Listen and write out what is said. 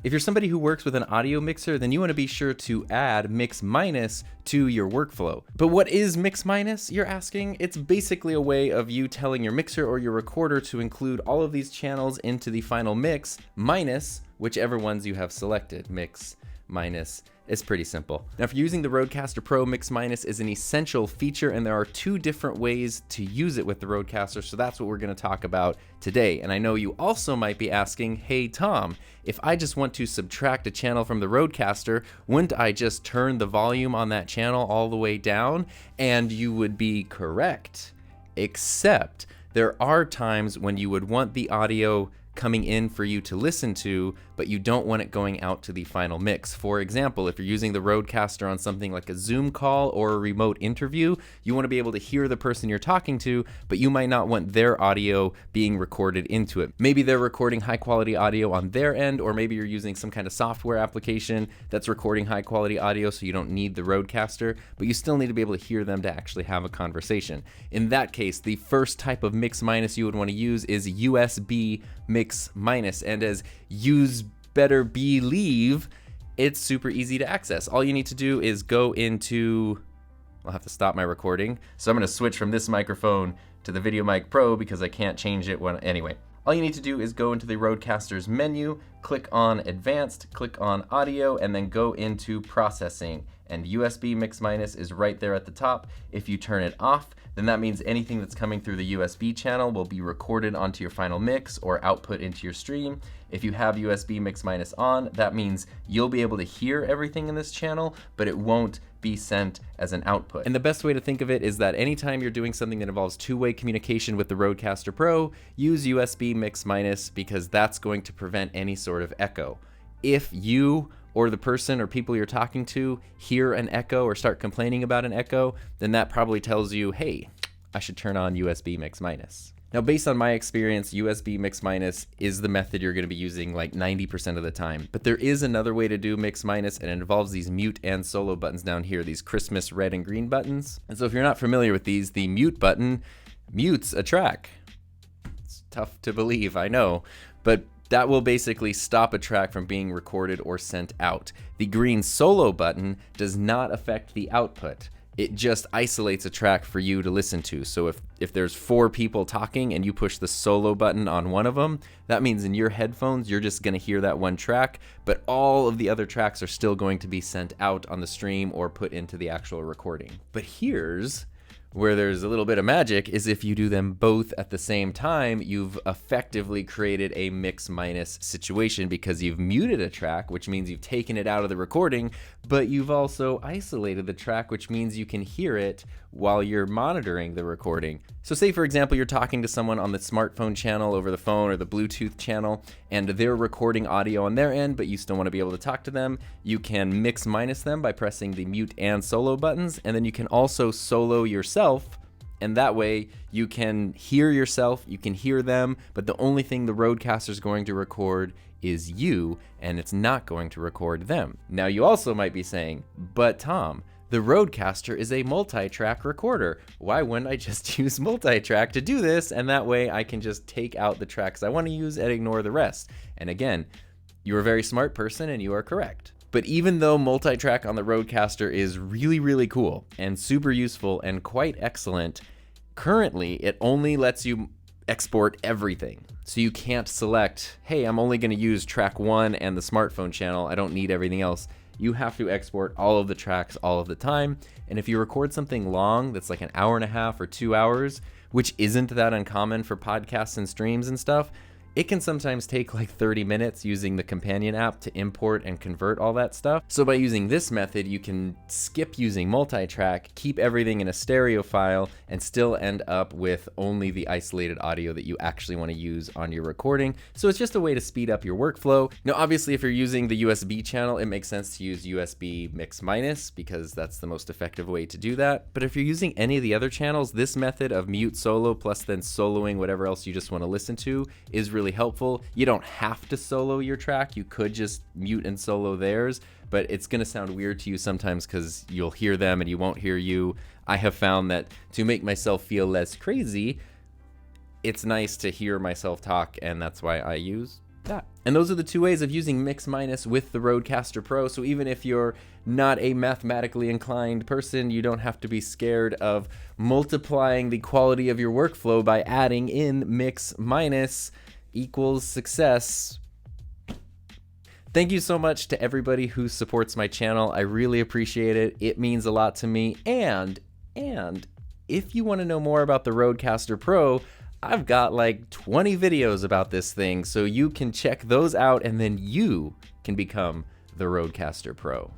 If you're somebody who works with an audio mixer, then you want to be sure to add mix minus to your workflow. But what is mix minus, you're asking? It's basically a way of you telling your mixer or your recorder to include all of these channels into the final mix, minus whichever ones you have selected. Mix minus. It's pretty simple. Now, if you're using the Rodecaster Pro, mix minus is an essential feature, and there are two different ways to use it with the Rodecaster, so that's what we're going to talk about today. And I know you also might be asking, hey Tom, if I just want to subtract a channel from the Rodecaster, wouldn't I just turn the volume on that channel all the way down? And you would be correct, except there are times when you would want the audio coming in for you to listen to, but you don't want it going out to the final mix. For example, if you're using the Rodecaster on something like a Zoom call or a remote interview, you want to be able to hear the person you're talking to, but you might not want their audio being recorded into it. Maybe they're recording high quality audio on their end, or maybe you're using some kind of software application that's recording high quality audio, so you don't need the Rodecaster, but you still need to be able to hear them to actually have a conversation. In that case, the first type of mix minus you would want to use is USB mix minus, and as use better believe, it's super easy to access. All you need to do is go into, I'll have to stop my recording, so I'm going to switch from this microphone to the Video Mic Pro because I can't change it anyway. All you need to do is go into the Rodecaster's menu, click on Advanced, click on Audio, and then go into Processing. And USB mix minus is right there at the top. If you turn it off, then that means anything that's coming through the USB channel will be recorded onto your final mix or output into your stream. If you have USB mix minus on, that means you'll be able to hear everything in this channel, but it won't be sent as an output. And the best way to think of it is that anytime you're doing something that involves two-way communication with the Rodecaster Pro, use USB mix minus because that's going to prevent any sort of echo. If you or the person or people you're talking to hear an echo or start complaining about an echo, then that probably tells you, hey, I should turn on USB mix minus. Now, based on my experience, USB mix minus is the method you're going to be using like 90% of the time. But there is another way to do mix minus, and it involves these mute and solo buttons down here, these Christmas red and green buttons. And so if you're not familiar with these, the mute button mutes a track. It's tough to believe, I know, but that will basically stop a track from being recorded or sent out. The green solo button does not affect the output. It just isolates a track for you to listen to. So if there's 4 people talking and you push the solo button on one of them, that means in your headphones, you're just gonna hear that one track, but all of the other tracks are still going to be sent out on the stream or put into the actual recording. But here's where there's a little bit of magic, is if you do them both at the same time, you've effectively created a mix minus situation because you've muted a track, which means you've taken it out of the recording, but you've also isolated the track, which means you can hear it while you're monitoring the recording. So say, for example, you're talking to someone on the smartphone channel over the phone or the Bluetooth channel, and they're recording audio on their end, but you still want to be able to talk to them. You can mix minus them by pressing the mute and solo buttons, and then you can also solo yourself, and that way you can hear yourself, you can hear them, but the only thing the Rodecaster is going to record is you, and it's not going to record them. Now, you also might be saying, but Tom, the Rodecaster is a multi-track recorder. Why wouldn't I just use multi-track to do this? And that way I can just take out the tracks I want to use and ignore the rest. And again, you're a very smart person and you are correct. But even though multi-track on the Rodecaster is really, really cool and super useful and quite excellent, currently it only lets you export everything. So you can't select, hey, I'm only going to use track 1 and the smartphone channel. I don't need everything else. You have to export all of the tracks all of the time. And if you record something long that's like an hour and a half or 2 hours, which isn't that uncommon for podcasts and streams and stuff, it can sometimes take like 30 minutes using the companion app to import and convert all that stuff. So by using this method, you can skip using multi-track, keep everything in a stereo file, and still end up with only the isolated audio that you actually want to use on your recording. So it's just a way to speed up your workflow. Now, obviously, if you're using the USB channel, it makes sense to use USB mix minus because that's the most effective way to do that. But if you're using any of the other channels, this method of mute solo plus then soloing whatever else you just want to listen to is really helpful. You don't have to solo your track. You could just mute and solo theirs, but it's going to sound weird to you sometimes because you'll hear them and you won't hear you. I have found that to make myself feel less crazy, it's nice to hear myself talk, and that's why I use that. And those are the two ways of using mix minus with the Rodecaster Pro. So even if you're not a mathematically inclined person, you don't have to be scared of multiplying the quality of your workflow by adding in mix minus equals success. Thank you so much to everybody who supports my channel. I really appreciate it. It means a lot to me. And if you want to know more about the Rodecaster Pro, I've got like 20 videos about this thing, so you can check those out and then you can become the Rodecaster Pro.